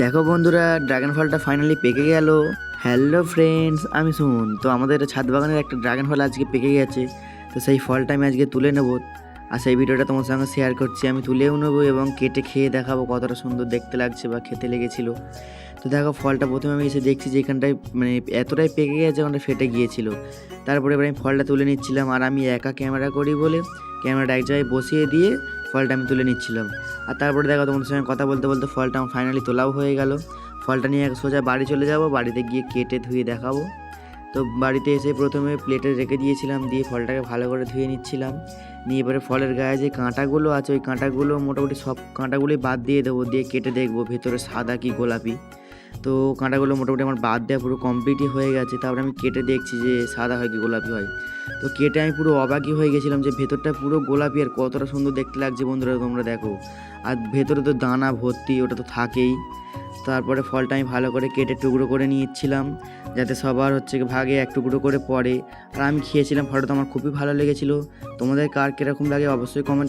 দেখো বন্ধুরা, ড্রাগন ফলটা ফাইনালি পেকে গেল। হ্যালো ফ্রেন্ডস, আমি সুমন। তো আমাদের ছাদ বাগানের একটা ড্রাগন ফল আজকে পেকে গেছে। তো সেই ফলটা আমি আজকে তুলে নেব, আর সেই ভিডিওটা তোমার সঙ্গে শেয়ার করছি। আমি তুলেও নেবো এবং কেটে খেয়ে দেখাবো কতটা সুন্দর দেখতে লাগছে বা খেতে লেগেছিল। তো দেখো, ফলটা প্রথমে আমি এসে দেখছি যে এখানটায় মানে এতটাই পেকে গেছে, ওখানটা ফেটে গিয়েছিল। তারপরে এবার আমি ফলটা তুলে নিচ্ছিলাম, আর আমি একা ক্যামেরা করি বলে ক্যামেরাটা এক জায়গায় বসিয়ে দিয়ে ফলটা আমি তুলে নিচ্ছিলাম। আর তারপরে দেখো, তোমাদের সঙ্গে কথা বলতে বলতে ফলটা আমার ফাইনালি তোলাও হয়ে গেল। ফলটা নিয়ে সোজা বাড়ি চলে যাব, বাড়িতে গিয়ে কেটে ধুয়ে দেখাবো। তো বাড়িতে এসে প্রথমে প্লেটে রেখে দিয়েছিলাম, দিয়ে ফলটাকে ভালো করে ধুয়ে নিচ্ছিলাম। নিয়ে এবারে ফলের গায়ে যে কাঁটাগুলো আছে, ওই কাঁটাগুলো মোটামুটি সব কাঁটাগুলোই বাদ দিয়ে দেবো, দিয়ে কেটে দেখবো ভেতরে সাদা কি গোলাপি। তো কাঁটাগুলো মোটামুটি আমার বাদ দেওয়া পুরো কমপ্লিটই হয়ে গেছে। তারপরে আমি কেটে দেখছি যে সাদা হয় কি গোলাপি হয়। তো কেটে আমি পুরো অবাকই হয়ে গেছিলাম যে ভেতরটা পুরো গোলাপি, আর কতটা সুন্দর দেখতে লাগছে বন্ধুরা, তোমরা দেখো। আর ভেতরে তো দানা ভর্তি, ওটা তো থাকেই। তারপরে ফলটা আমি ভালো করে কেটে টুকরো করে নিচ্ছিলাম, যাতে সবার ভাগে এক টুকরো করে পড়ে। আর আমি খেয়েছিলাম, ফলটা তো আমার খুবই ভালো লেগেছিলো। তোমাদের কার কীরকম লাগে অবশ্যই কমেন্ট